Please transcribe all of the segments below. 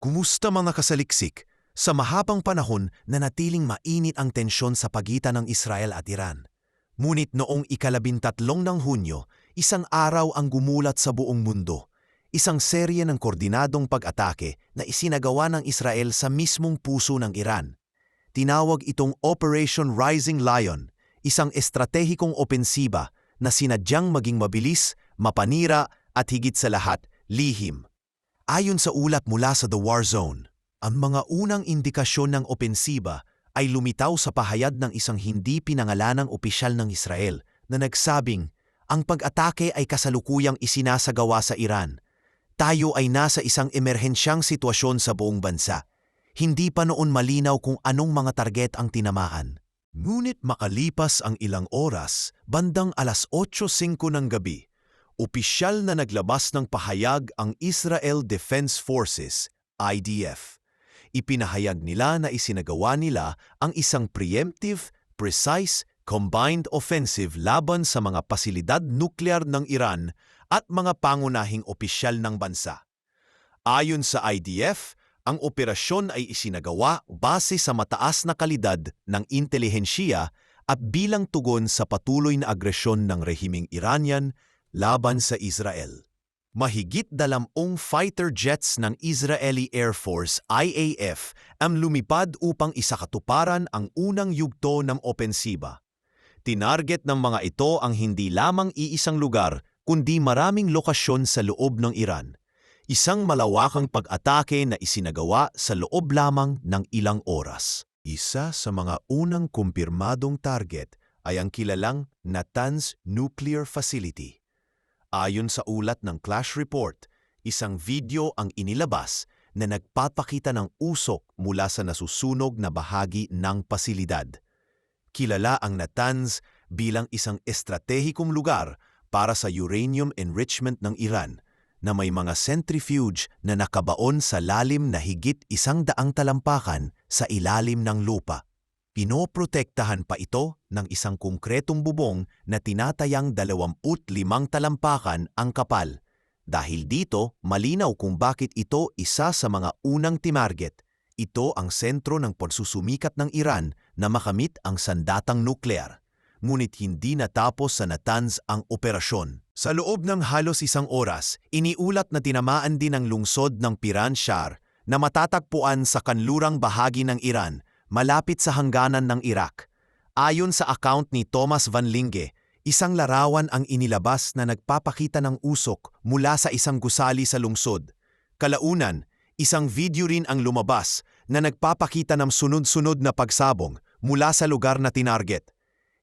Kumusta mga kasaliksik? Sa mahabang panahon nanatiling mainit ang tensyon sa pagitan ng Israel at Iran. Ngunit noong ika-13 ng Hunyo, isang araw ang gumulat sa buong mundo. Isang serye ng koordinadong pag-atake na isinagawa ng Israel sa mismong puso ng Iran. Tinawag itong Operation Rising Lion, isang estratehikong opensiba na sinadyang maging mabilis, mapanira at higit sa lahat, lihim. Ayon sa ulat mula sa The War Zone, ang mga unang indikasyon ng opensiba ay lumitaw sa pahayag ng isang hindi pinangalanang opisyal ng Israel na nagsabing, ang pag-atake ay kasalukuyang isinasagawa sa Iran. Tayo ay nasa isang emerhensyang sitwasyon sa buong bansa. Hindi pa noon malinaw kung anong mga target ang tinamaan. Ngunit makalipas ang ilang oras, bandang 8:05 ng gabi, opisyal na naglabas ng pahayag ang Israel Defense Forces, IDF. Ipinahayag nila na isinagawa nila ang isang preemptive, precise, combined offensive laban sa mga pasilidad nuklear ng Iran at mga pangunahing opisyal ng bansa. Ayon sa IDF, ang operasyon ay isinagawa base sa mataas na kalidad ng intelihensiya at bilang tugon sa patuloy na agresyon ng rehimeng Iranian laban sa Israel. Mahigit 20 fighter jets ng Israeli Air Force IAF ang lumipad upang isakatuparan ang unang yugto ng opensiba. Tinarget ng mga ito ang hindi lamang iisang lugar kundi maraming lokasyon sa loob ng Iran. Isang malawakang pag-atake na isinagawa sa loob lamang ng ilang oras. Isa sa mga unang kumpirmadong target ay ang kilalang Natanz Nuclear Facility. Ayon sa ulat ng Clash Report, isang video ang inilabas na nagpapakita ng usok mula sa nasusunog na bahagi ng pasilidad. Kilala ang Natanz bilang isang estratehikong lugar para sa uranium enrichment ng Iran na may mga centrifuge na nakabaon sa lalim na higit 100 talampakan sa ilalim ng lupa. Pinoprotektahan pa ito ng isang konkretong bubong na tinatayang 25 talampakan ang kapal. Dahil dito, malinaw kung bakit ito isa sa mga unang timarget. Ito ang sentro ng pagsusumikat ng Iran na makamit ang sandatang nuklear. Ngunit hindi natapos sa Natanz ang operasyon. Sa loob ng halos isang oras, iniulat na tinamaan din ang lungsod ng Piran Shar na matatagpuan sa kanlurang bahagi ng Iran, malapit sa hangganan ng Iraq. Ayon sa account ni Thomas Van Linge, isang larawan ang inilabas na nagpapakita ng usok mula sa isang gusali sa lungsod. Kalaunan, isang video rin ang lumabas na nagpapakita ng sunod-sunod na pagsabong mula sa lugar na tinarget.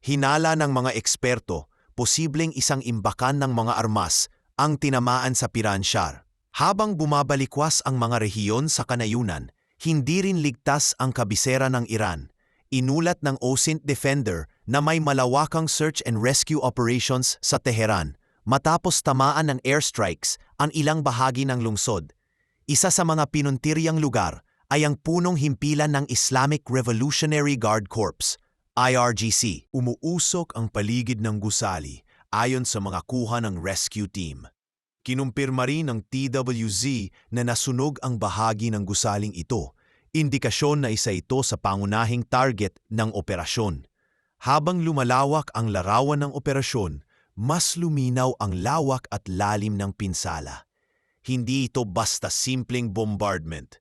Hinala ng mga eksperto, posibleng isang imbakan ng mga armas ang tinamaan sa Piran Shar. Habang bumabalikwas ang mga rehiyon sa kanayunan, hindi rin ligtas ang kabisera ng Iran. Inulat ng OSINT Defender na may malawakang search and rescue operations sa Tehran matapos tamaan ng airstrikes ang ilang bahagi ng lungsod. Isa sa mga pinuntiryang lugar ay ang punong himpilan ng Islamic Revolutionary Guard Corps, IRGC. Umuusok ang paligid ng gusali ayon sa mga kuha ng rescue team. Kinumpirma rin ng TWZ na nasunog ang bahagi ng gusaling ito, indikasyon na isa ito sa pangunahing target ng operasyon. Habang lumalawak ang larawan ng operasyon, mas luminaw ang lawak at lalim ng pinsala. Hindi ito basta simpleng bombardment.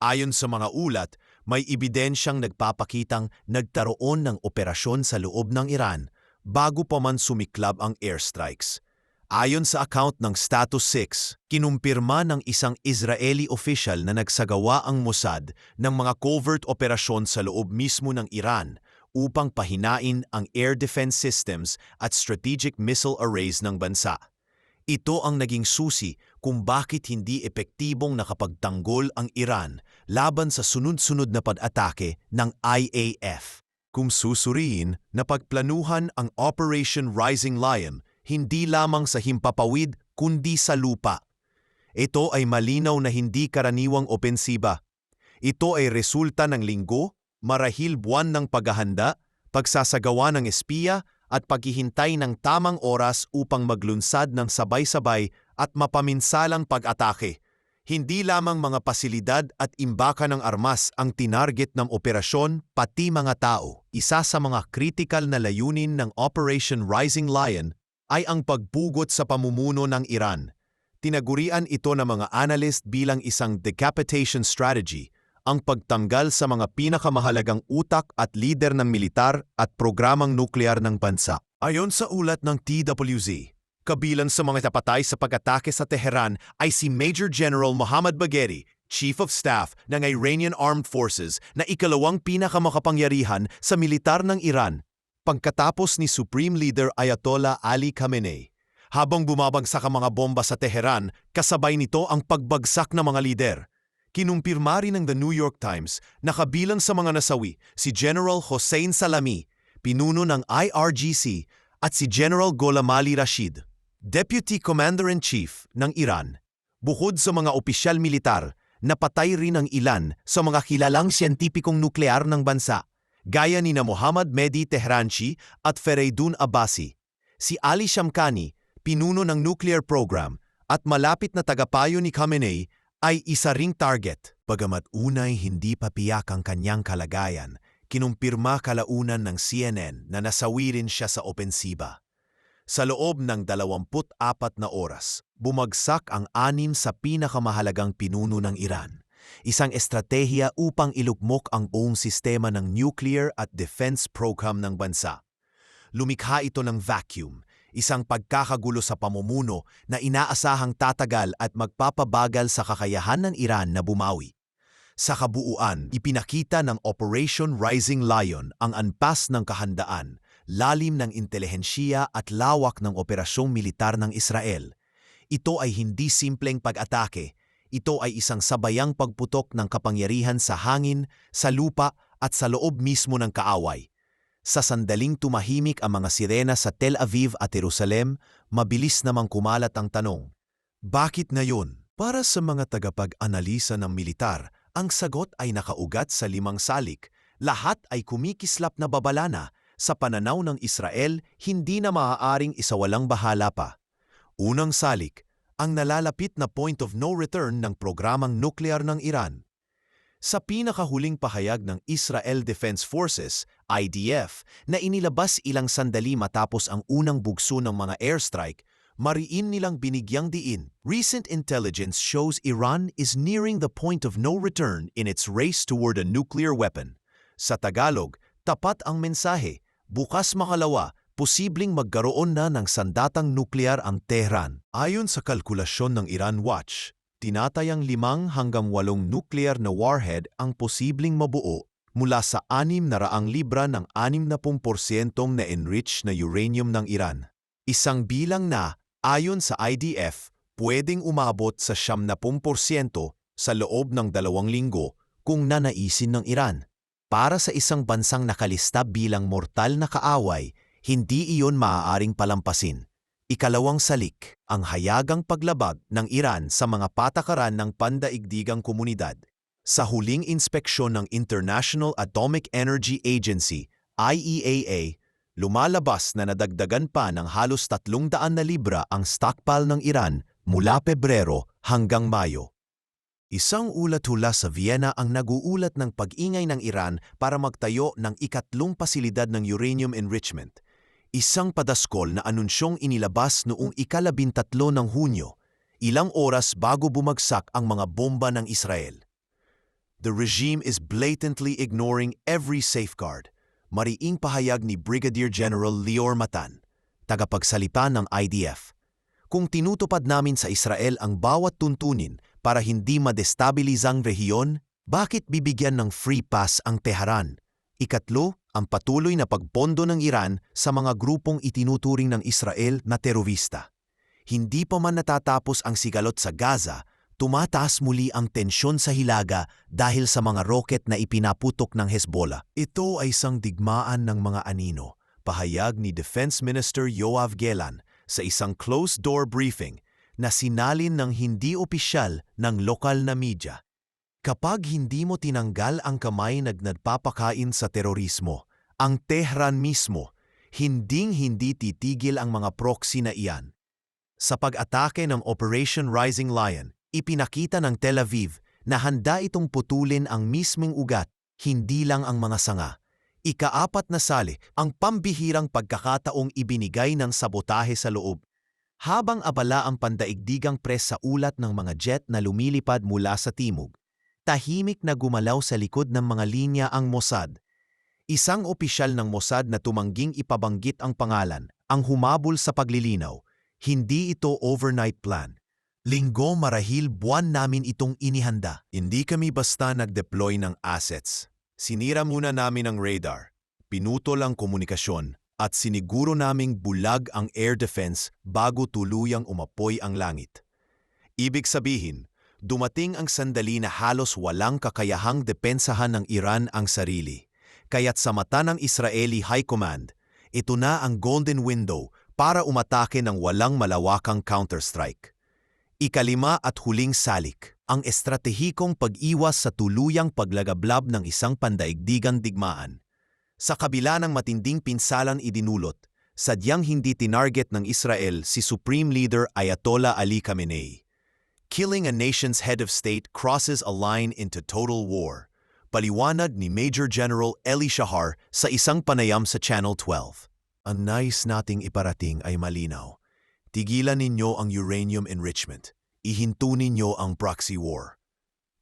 Ayon sa mga ulat, may ebidensyang nagpapakitang nagtaroon ng operasyon sa loob ng Iran bago pa man sumiklab ang airstrikes. Ayon sa account ng Status 6, kinumpirma ng isang Israeli official na nagsagawa ang Mossad ng mga covert operasyon sa loob mismo ng Iran upang pahinain ang air defense systems at strategic missile arrays ng bansa. Ito ang naging susi kung bakit hindi epektibong nakapagtanggol ang Iran laban sa sunod-sunod na pag-atake ng IAF. Kung susuriin, napagplanuhan ang Operation Rising Lion hindi lamang sa himpapawid kundi sa lupa. Ito ay malinaw na hindi karaniwang opensiba. Ito ay resulta ng linggo, marahil buwan ng paghahanda, pagsasagawa ng espiya at paghihintay ng tamang oras upang maglunsad ng sabay-sabay at mapaminsalang pag-atake. Hindi lamang mga pasilidad at imbaka ng armas ang tinarget ng operasyon, pati mga tao. Isa sa mga critical na layunin ng Operation Rising Lion ay ang pagpugot sa pamumuno ng Iran. Tinagurian ito ng mga analyst bilang isang decapitation strategy, ang pagtanggal sa mga pinakamahalagang utak at lider ng militar at programang nuklear ng bansa. Ayon sa ulat ng TWZ, kabilang sa mga napatay sa pag-atake sa Tehran ay si Major General Mohammad Bagheri, Chief of Staff ng Iranian Armed Forces na ikalawang pinakamakapangyarihan sa militar ng Iran, pagkatapos ni Supreme Leader Ayatollah Ali Khamenei. Habang bumabagsak ang mga bomba sa Tehran, kasabay nito ang pagbagsak ng mga lider. Kinumpirma rin ng The New York Times na kabilang sa mga nasawi si General Hossein Salami, pinuno ng IRGC, at si General Gholam Ali Rashid, Deputy Commander-in-Chief ng Iran. Bukod sa mga opisyal militar, napatay rin ang ilan sa mga kilalang siyentipikong nuklear ng bansa, gaya ni Mohammad Mehdi Tehranchi at Fereydun Abbasi. Si Ali Shamkhani, pinuno ng nuclear program at malapit na tagapayo ni Khamenei, ay isa ring target. Bagamat unay hindi papiyak ang kanyang kalagayan, kinumpirma kalaunan ng CNN na nasawi rin siya sa opensiba. Sa loob ng 24 na oras, bumagsak ang 6 sa pinakamahalagang pinuno ng Iran. Isang estratehiya upang ilugmok ang buong sistema ng nuclear at defense program ng bansa. Lumikha ito ng vacuum, isang pagkakagulo sa pamumuno na inaasahang tatagal at magpapabagal sa kakayahan ng Iran na bumawi. Sa kabuuan, ipinakita ng Operation Rising Lion ang anpas ng kahandaan, lalim ng intelihensiya at lawak ng operasyong militar ng Israel. Ito ay hindi simpleng pag-atake, ito ay isang sabayang pagputok ng kapangyarihan sa hangin, sa lupa at sa loob mismo ng kaaway. Sa sandaling tumahimik ang mga sirena sa Tel Aviv at Jerusalem, mabilis namang kumalat ang tanong, bakit ngayon? Para sa mga tagapag-analisa ng militar, ang sagot ay nakaugat sa 5 salik. Lahat ay kumikislap na babala na. Sa pananaw ng Israel, hindi na maaaring isawalang bahala pa. Unang salik, ang nalalapit na point of no return ng programang nuklear ng Iran. Sa pinakahuling pahayag ng Israel Defense Forces, IDF, na inilabas ilang sandali matapos ang unang bugso ng mga airstrike, mariin nilang binigyang diin. Recent intelligence shows Iran is nearing the point of no return in its race toward a nuclear weapon. Sa Tagalog, tapat ang mensahe. Bukas makalawa, posibleng magkaroon na ng sandatang nuklear ang Tehran. Ayon sa kalkulasyon ng Iran Watch, tinatayang 5 hanggang 8 nuclear na warhead ang posibleng mabuo mula sa 600 libra ng 60% na enriched na uranium ng Iran. Isang bilang na, ayon sa IDF, pwedeng umabot sa 70% sa loob ng 2 linggo kung nanaisin ng Iran. Para sa isang bansang nakalista bilang mortal na kaaway, hindi iyon maaaring palampasin. Ikalawang salik, ang hayagang paglabag ng Iran sa mga patakaran ng pandaigdigang komunidad. Sa huling inspeksyon ng International Atomic Energy Agency, IAEA, lumalabas na nadagdagan pa ng halos 300 na libra ang stockpile ng Iran mula Pebrero hanggang Mayo. Isang ulat hula sa Vienna ang naguulat ng pag-ingay ng Iran para magtayo ng ikatlong pasilidad ng uranium enrichment. Isang padaskol na anunsyong inilabas noong ika-13 ng Hunyo, ilang oras bago bumagsak ang mga bomba ng Israel. The regime is blatantly ignoring every safeguard. Mariing pahayag ni Brigadier General Lior Matan, tagapagsalita ng IDF. Kung tinutupad namin sa Israel ang bawat tuntunin para hindi madestabilizang rehiyon, bakit bibigyan ng free pass ang Tehran? Ikatlo, ang patuloy na pagpondo ng Iran sa mga grupong itinuturing ng Israel na terorista. Hindi pa man natatapos ang sigalot sa Gaza, tumataas muli ang tensyon sa Hilaga dahil sa mga roket na ipinaputok ng Hezbollah. Ito ay isang digmaan ng mga anino, pahayag ni Defense Minister Yoav Gallant sa isang closed-door briefing na sinalin ng hindi opisyal ng lokal na media. Kapag hindi mo tinanggal ang kamay na nagpapakain sa terorismo, ang Tehran mismo, hinding-hindi titigil ang mga proxy na iyan. Sa pag-atake ng Operation Rising Lion, Ipinakita ng Tel Aviv na handa itong putulin ang mismong ugat, hindi lang ang mga sanga. Ika-4 na sali ang pambihirang pagkakataong ibinigay ng sabotahe sa loob. Habang abala ang pandaigdigang press sa ulat ng mga jet na lumilipad mula sa timog, tahimik na gumalaw sa likod ng mga linya ang Mossad. Isang opisyal ng Mossad na tumangging ipabanggit ang pangalan, ang humabol sa paglilinaw. Hindi ito overnight plan. Linggo marahil buwan namin itong inihanda. Hindi kami basta nag-deploy ng assets. Sinira muna namin ang radar, pinutol ang komunikasyon, at siniguro naming bulag ang air defense bago tuluyang umapoy ang langit. Ibig sabihin, dumating ang sandali na halos walang kakayahang depensahan ng Iran ang sarili. Kaya't sa mata ng Israeli High Command, ito na ang golden window para umatake ng walang malawakang counterstrike. Ika-5 at huling salik, ang estratehikong pag-iwas sa tuluyang paglagablab ng isang pandaigdigang digmaan. Sa kabila ng matinding pinsalang idinulot, sadyang hindi tinarget ng Israel si Supreme Leader Ayatollah Ali Khamenei. Killing a nation's head of state crosses a line into total war. Paliwanag ni Major General Eli Shahar sa isang panayam sa Channel 12. Ang nais nating iparating ay malinaw. Tigilan ninyo ang uranium enrichment. Ihinto ninyo ang proxy war.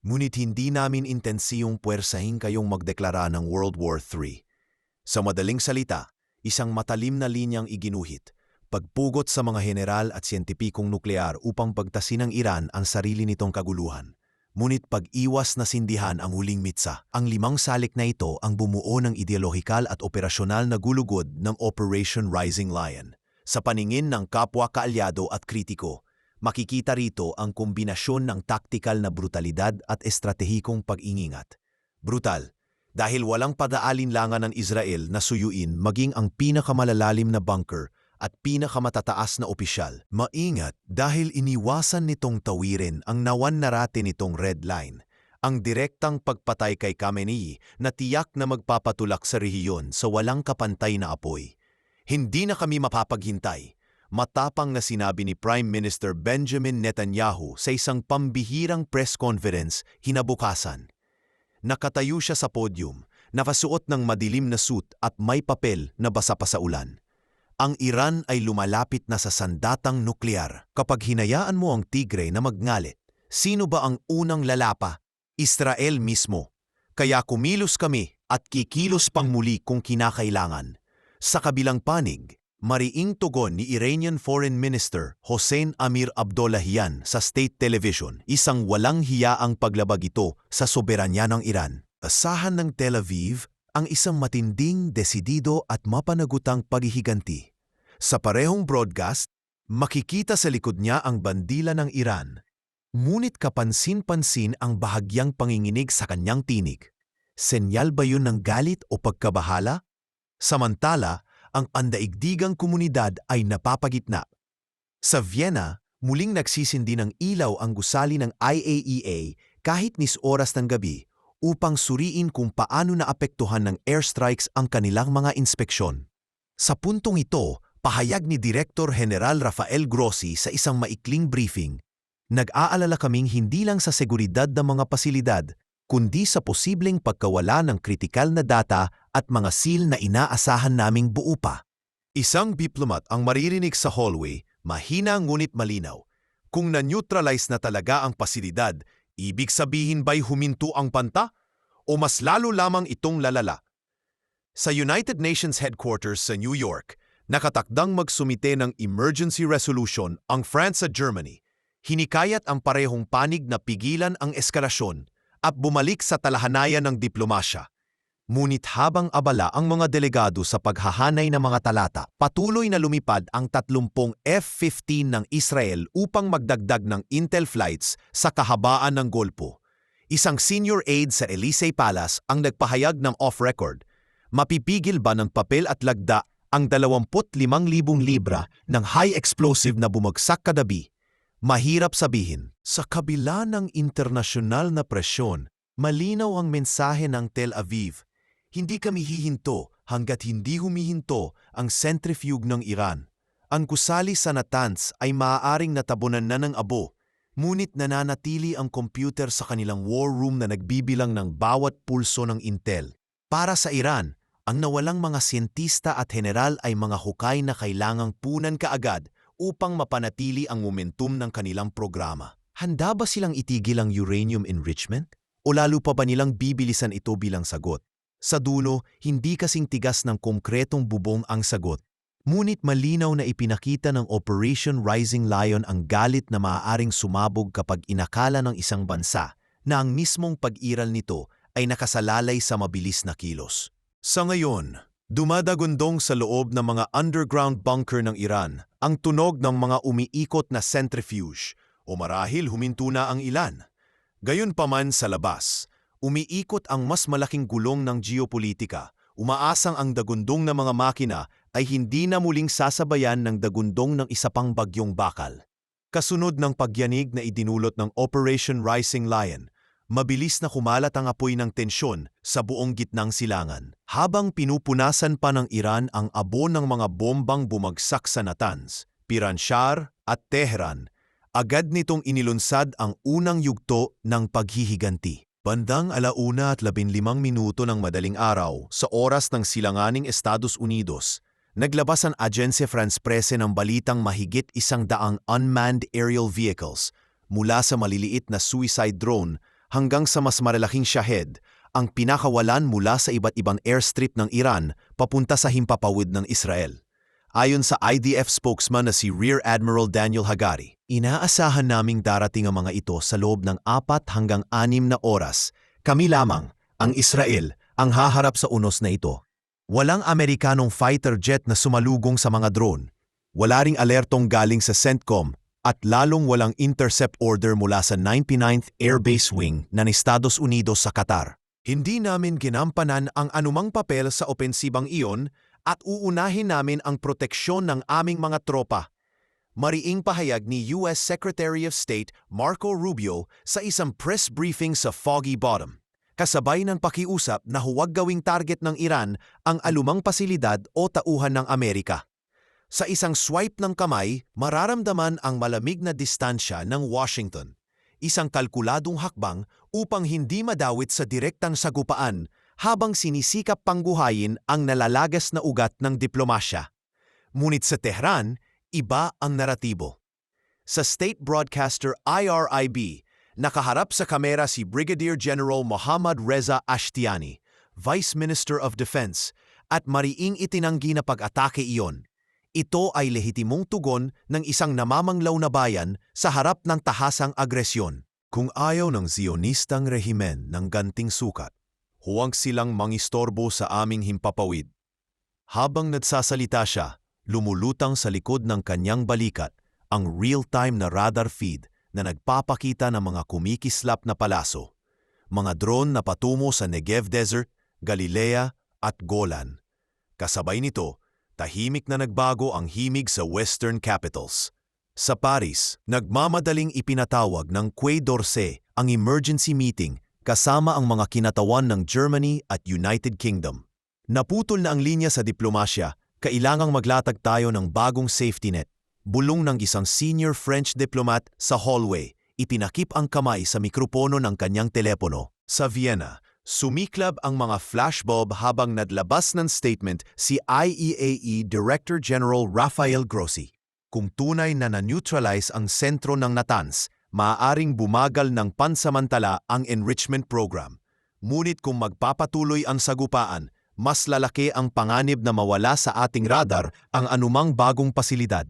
Ngunit hindi namin intensiyong puwersahin kayong magdeklara ng World War III. Sa madaling salita, isang matalim na linyang iginuhit, pagpugot sa mga general at siyentipikong nuklear upang pagtasin ng Iran ang sarili nitong kaguluhan. Ngunit pag-iwas na sindihan ang huling mitsa. Ang 5 salik na ito ang bumuo ng ideolohikal at operasyonal na gulugod ng Operation Rising Lion. Sa paningin ng kapwa kaalyado at kritiko, makikita rito ang kombinasyon ng taktikal na brutalidad at estratehikong pag-ingingat. Brutal, dahil walang padaalinlangan ng Israel na suyuin maging ang pinakamalalalim na bunker at pinakamatataas na opisyal. Maingat dahil iniwasan nitong tawirin ang nawan narate nitong red line, ang direktang pagpatay kay Khamenei na tiyak na magpapatulak sa rehiyon sa walang kapantay na apoy. Hindi na kami mapapaghintay. Matapang na sinabi ni Prime Minister Benjamin Netanyahu sa isang pambihirang press conference hinabukasan. Nakatayo siya sa podium, nakasuot ng madilim na suit at may papel na basa pa sa ulan. Ang Iran ay lumalapit na sa sandatang nuklear. Kapag hinayaan mo ang tigre na magngalit, sino ba ang unang lalapa? Israel mismo. Kaya kumilos kami at kikilos pang muli kung kinakailangan. Sa kabilang panig, mariing tugon ni Iranian Foreign Minister Hossein Amir Abdollahian sa State Television, isang walang hiyaang paglabag ito sa soberanya ng Iran. Asahan ng Tel Aviv ang isang matinding, desidido at mapanagutang paghihiganti. Sa parehong broadcast, makikita sa likod niya ang bandila ng Iran. Ngunit kapansin-pansin ang bahagyang panginginig sa kanyang tinig. Senyal ba yun ng galit o pagkabahala? Samantala, ang pandaigdigang komunidad ay napapagitna. Sa Vienna, muling nagsisindi ng ilaw ang gusali ng IAEA kahit nis oras ng gabi upang suriin kung paano naapektuhan ng airstrikes ang kanilang mga inspeksyon. Sa puntong ito, pahayag ni Direktor General Rafael Grossi sa isang maikling briefing, nag-aalala kaming hindi lang sa seguridad ng mga pasilidad, kundi sa posibleng pagkawala ng kritikal na data at mga seal na inaasahan naming buo pa. Isang diplomat ang maririnig sa hallway, mahina ngunit malinaw. Kung na-neutralize na talaga ang pasilidad, ibig sabihin ba'y huminto ang panta? O mas lalo lamang itong lalala? Sa United Nations Headquarters sa New York, nakatakdang magsumite ng emergency resolution ang France at Germany. Hinikayat ang parehong panig na pigilan ang eskalasyon at bumalik sa talahanayan ng diplomasya. Ngunit habang abala ang mga delegado sa paghahanay ng mga talata, patuloy na lumipad ang 30 F-15 ng Israel upang magdagdag ng intel flights sa kahabaan ng Golpo. Isang senior aide sa Elysee Palace ang nagpahayag ng off-record. Mapipigil ba ng papel at lagda ang 25,000 libra ng high explosive na bumagsak kadabi? Mahirap sabihin. Sa kabila ng internasyonal na presyon, malinaw ang mensahe ng Tel Aviv. Hindi kami hihinto hanggat hindi humihinto ang centrifuge ng Iran. Ang gusali sa Natanz ay maaaring natabunan na ng abo. Ngunit nananatili ang computer sa kanilang war room na nagbibilang ng bawat pulso ng intel. Para sa Iran, ang nawalang mga siyentista at general ay mga hukay na kailangang punan kaagad upang mapanatili ang momentum ng kanilang programa. Handa ba silang itigil ang uranium enrichment? O lalo pa ba nilang bibilisan ito bilang sagot? Sa dulo, hindi kasing tigas ng konkretong bubong ang sagot. Ngunit malinaw na ipinakita ng Operation Rising Lion ang galit na maaaring sumabog kapag inakala ng isang bansa na ang mismong pag-iral nito ay nakasalalay sa mabilis na kilos. Sa ngayon, dumadagundong sa loob ng mga underground bunker ng Iran ang tunog ng mga umiikot na centrifuge o marahil huminto na ang ilan. Gayunpaman sa labas, umiikot ang mas malaking gulong ng geopolitika. Umaasang ang dagundong ng mga makina ay hindi na muling sasabayan ng dagundong ng isa pang bagyong bakal. Kasunod ng pagyanig na idinulot ng Operation Rising Lion, mabilis na kumalat ang apoy ng tensyon sa buong gitnang silangan. Habang pinupunasan pa ng Iran ang abo ng mga bombang bumagsak sa Natanz, Piranshar at Tehran, agad nitong inilunsad ang unang yugto ng paghihiganti. Bandang 1:15 ng madaling araw sa oras ng silanganing Estados Unidos, naglabas ang Agence France-Presse ng balitang mahigit 100 unmanned aerial vehicles mula sa maliliit na suicide drone hanggang sa mas malalaking Shahed ang pinakawalan mula sa iba't ibang airstrip ng Iran papunta sa himpapawid ng Israel. Ayon sa IDF spokesman na si Rear Admiral Daniel Hagari, inaasahan naming darating ang mga ito sa loob ng 4 hanggang 6 na oras. Kami lamang, ang Israel, ang haharap sa unos na ito. Walang Amerikanong fighter jet na sumalugong sa mga drone. Wala ring alertong galing sa CENTCOM at lalong walang intercept order mula sa 99th Air Base Wing ng Estados Unidos sa Qatar. Hindi namin ginampanan ang anumang papel sa opensibang iyon at uunahin namin ang proteksyon ng aming mga tropa. Mariing pahayag ni US Secretary of State Marco Rubio sa isang press briefing sa Foggy Bottom, kasabay ng pakiusap na huwag gawing target ng Iran ang alumang pasilidad o tauhan ng Amerika. Sa isang swipe ng kamay, mararamdaman ang malamig na distansya ng Washington, isang kalkuladong hakbang upang hindi madawit sa direktang sagupaan habang sinisikap pangguhayin ang nalalagas na ugat ng diplomasya. Ngunit sa Tehran, iba ang naratibo. Sa state broadcaster IRIB, nakaharap sa kamera si Brigadier General Mohammad Reza Ashtiani, Vice Minister of Defense, at mariing itinanggi na pag-atake iyon. Ito ay lehitimong tugon ng isang namamanglaw na bayan sa harap ng tahasang agresyon. Kung ayaw ng Zionistang rehimen ng ganting sukat, huwag silang mangistorbo sa aming himpapawid. Habang nagsasalita siya, lumulutang sa likod ng kanyang balikat ang real-time na radar feed na nagpapakita ng mga kumikislap na palaso, mga drone na patungo sa Negev Desert, Galilea at Golan. Kasabay nito, tahimik na nagbago ang himig sa Western capitals. Sa Paris, nagmamadaling ipinatawag ng Quai d'Orsay ang emergency meeting kasama ang mga kinatawan ng Germany at United Kingdom. Naputol na ang linya sa diplomasya, kailangang maglatag tayo ng bagong safety net. Bulong ng isang senior French diplomat sa hallway, ipinakip ang kamay sa mikropono ng kanyang telepono. Sa Vienna, sumiklab ang mga flashbulb habang nadlabas ng statement si IAEA Director General Rafael Grossi. Kung tunay na na-neutralize ang sentro ng Natanz, maaaring bumagal ng pansamantala ang enrichment program. Ngunit kung magpapatuloy ang sagupaan, mas lalaki ang panganib na mawala sa ating radar ang anumang bagong pasilidad.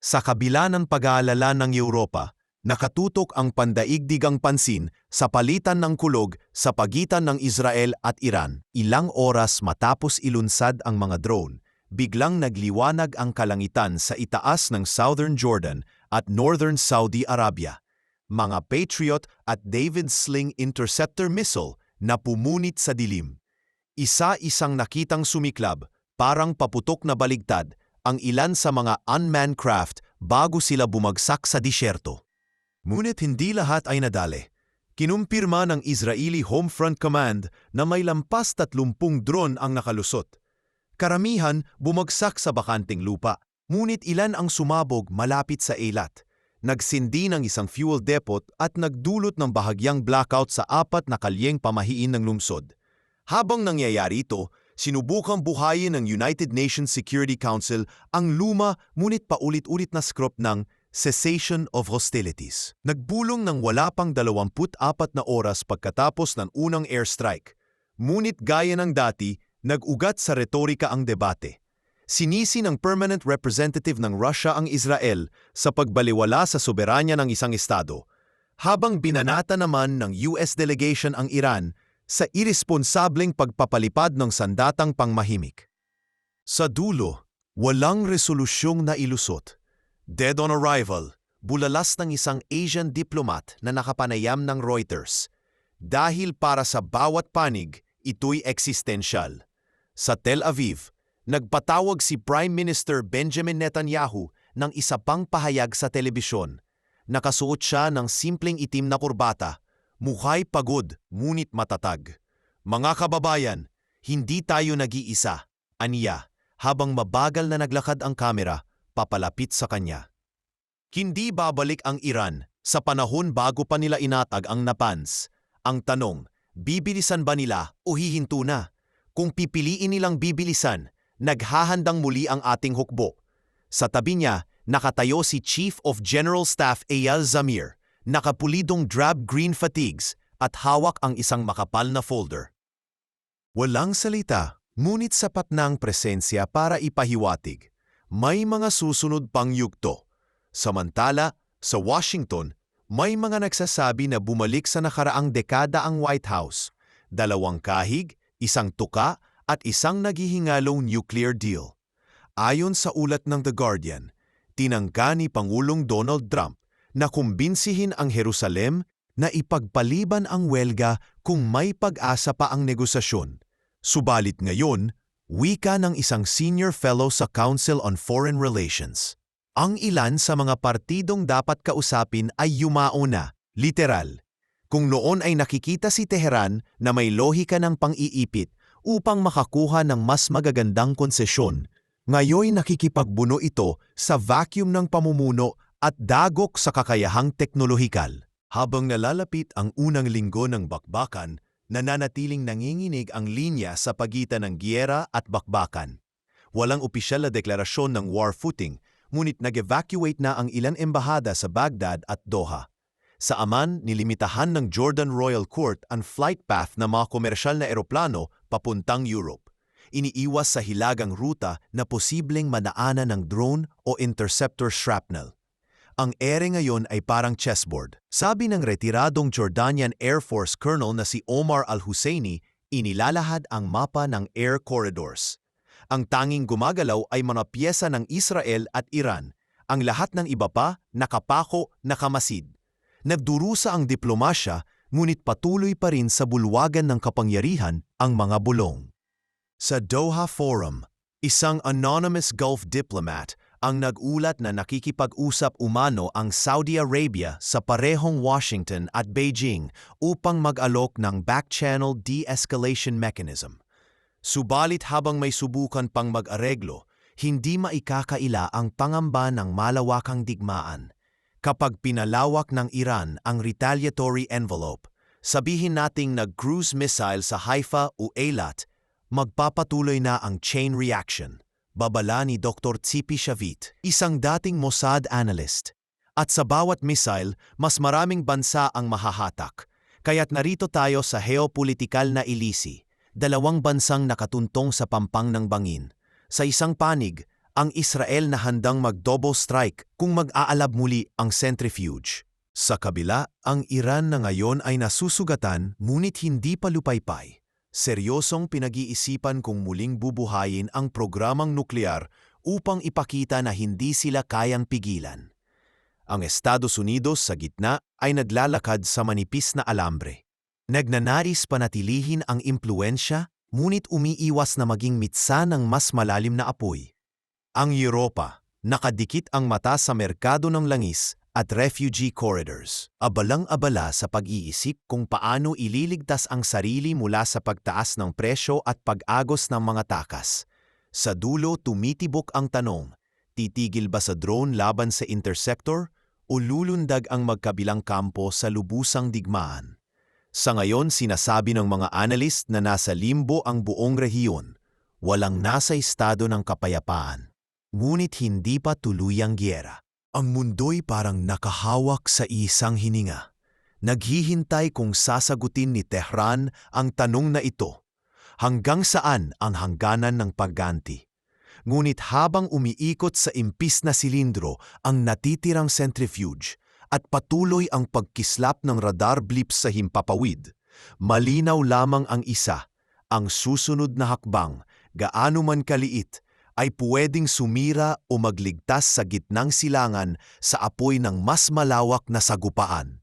Sa kabila ng pag-aalala ng Europa, nakatutok ang pandaigdigang pansin sa palitan ng kulog sa pagitan ng Israel at Iran. Ilang oras matapos ilunsad ang mga drone, biglang nagliwanag ang kalangitan sa itaas ng Southern Jordan at Northern Saudi Arabia. Mga Patriot at David Sling interceptor missile na pumunit sa dilim. Isa-isang nakitang sumiklab, parang paputok na baligtad, ang ilan sa mga unmanned craft bago sila bumagsak sa disyerto. Ngunit hindi lahat ay nadali. Kinumpirma ng Israeli Homefront Command na may lampas 30 drone ang nakalusot. Karamihan bumagsak sa bakanting lupa, ngunit ilan ang sumabog malapit sa Eilat. nagsindi ng isang fuel depot at nagdulot ng bahagyang blackout sa 4 na kalyeng pamahiin ng lungsod. Habang nangyayari ito, sinubukang buhayin ng United Nations Security Council ang luma ngunit paulit-ulit na script ng cessation of hostilities. Nagbulong ng wala pang 24 na oras pagkatapos ng unang airstrike. Ngunit gaya ng dati, nag-ugat sa retorika ang debate. Sinisi ng permanent representative ng Russia ang Israel sa pagbaliwala sa soberanya ng isang estado, habang binanata naman ng US delegation ang Iran sa irresponsableng pagpapalipad ng sandatang pangmahimik. Sa dulo, walang resolusyong nailusot. Dead on arrival, bulalas ng isang Asian diplomat na nakapanayam ng Reuters. Dahil para sa bawat panig, ito'y eksistensyal. Sa Tel Aviv, nagpatawag si Prime Minister Benjamin Netanyahu ng isa pang pahayag sa telebisyon. Nakasuot siya ng simpleng itim na kurbata, mukha'y pagod ngunit matatag. Mga kababayan, hindi tayo nag-iisa, aniya, habang mabagal na naglakad ang kamera papalapit sa kanya. Hindi babalik ang Iran sa panahon bago pa nila inatag ang Natanz. Ang tanong, bibilisan ba nila o hihinto na? Kung pipiliin nilang bibilisan, naghahandang muli ang ating hukbo. Sa tabi niya, nakatayo si Chief of General Staff Eyal Zamir, nakapulidong drab-green fatigues at hawak ang isang makapal na folder. Walang salita, ngunit sapat na ang presensya para ipahiwatig. May mga susunod pang yugto. Samantala, sa Washington, may mga nagsasabi na bumalik sa nakaraang dekada ang White House. 2 kahig, 1 tuka, at isang naghihingalong nuclear deal. Ayon sa ulat ng The Guardian, tinangka ni Pangulong Donald Trump na kumbinsihin ang Jerusalem na ipagpaliban ang welga kung may pag-asa pa ang negosasyon. Subalit ngayon, wika ng isang senior fellow sa Council on Foreign Relations. Ang ilan sa mga partidong dapat kausapin ay yumao na, literal. Kung noon ay nakikita si Tehran na may lohika ng pang-iipit upang makakuha ng mas magagandang konsesyon, ngayon nakikipagbuno ito sa vacuum ng pamumuno at dagok sa kakayahang teknolohikal. Habang nalalapit ang unang linggo ng bakbakan, nananatiling nanginginig ang linya sa pagitan ng giyera at bakbakan. Walang opisyal na deklarasyon ng war footing, ngunit nag-evacuate na ang ilang embahada sa Baghdad at Doha. Sa Amman, nilimitahan ng Jordan Royal Court ang flight path ng mga komersyal na eroplano papuntang Europe. Iniiwas sa hilagang ruta na posibleng madaanan ng drone o interceptor shrapnel. Ang ere ngayon ay parang chessboard. Sabi ng retiradong Jordanian Air Force Colonel na si Omar Al-Husseini, inilalahad ang mapa ng air corridors. Ang tanging gumagalaw ay mga piyesa ng Israel at Iran. Ang lahat ng iba pa, nakapako, nakamasid. Nagdurusa ang diplomasya, ngunit patuloy pa rin sa bulwagan ng kapangyarihan ang mga bulong. Sa Doha Forum, isang anonymous Gulf diplomat ang nag-ulat na nakikipag-usap umano ang Saudi Arabia sa parehong Washington at Beijing upang mag-alok ng back-channel de-escalation mechanism. Subalit habang may subukan pang mag-areglo, hindi maikakaila ang pangamba ng malawakang digmaan. Kapag pinalawak ng Iran ang retaliatory envelope, sabihin nating nag-cruise missile sa Haifa o Eilat, magpapatuloy na ang chain reaction. Babala ni Dr. Tzipi Shavit, isang dating Mossad analyst. At sa bawat missile, mas maraming bansa ang mahahatak. Kaya't narito tayo sa geopolitikal na ilisi, 2 bansang nakatuntong sa pampang ng bangin. Sa isang panig, ang Israel na handang mag-double strike kung mag-aalab muli ang centrifuge. Sa kabila, ang Iran na ngayon ay nasusugatan ngunit hindi pa lupaypay. Seryosong pinag-iisipan kung muling bubuhayin ang programang nuklear upang ipakita na hindi sila kayang pigilan. Ang Estados Unidos sa gitna ay naglalakad sa manipis na alambre. Nagnanaris panatilihin ang impluensya ngunit umiiwas na maging mitsa ng mas malalim na apoy. Ang Europa, nakadikit ang mata sa merkado ng langis at refugee corridors. Abalang-abala sa pag-iisip kung paano ililigtas ang sarili mula sa pagtaas ng presyo at pag-agos ng mga takas. Sa dulo tumitibok ang tanong, titigil ba sa drone laban sa interceptor o lulundag ang magkabilang kampo sa lubusang digmaan. Sa ngayon, sinasabi ng mga analyst na nasa limbo ang buong rehiyon, walang nasa estado ng kapayapaan. Ngunit hindi pa tuluyang giyera. Ang mundo'y parang nakahawak sa isang hininga. Naghihintay kung sasagutin ni Tehran ang tanong na ito. Hanggang saan ang hangganan ng pagganti? Ngunit habang umiikot sa impis na silindro ang natitirang centrifuge at patuloy ang pagkislap ng radar blips sa himpapawid, malinaw lamang ang isa, ang susunod na hakbang, gaano man kaliit, ay puwedeng sumira o magligtas sa gitnang silangan sa apoy ng mas malawak na sagupaan.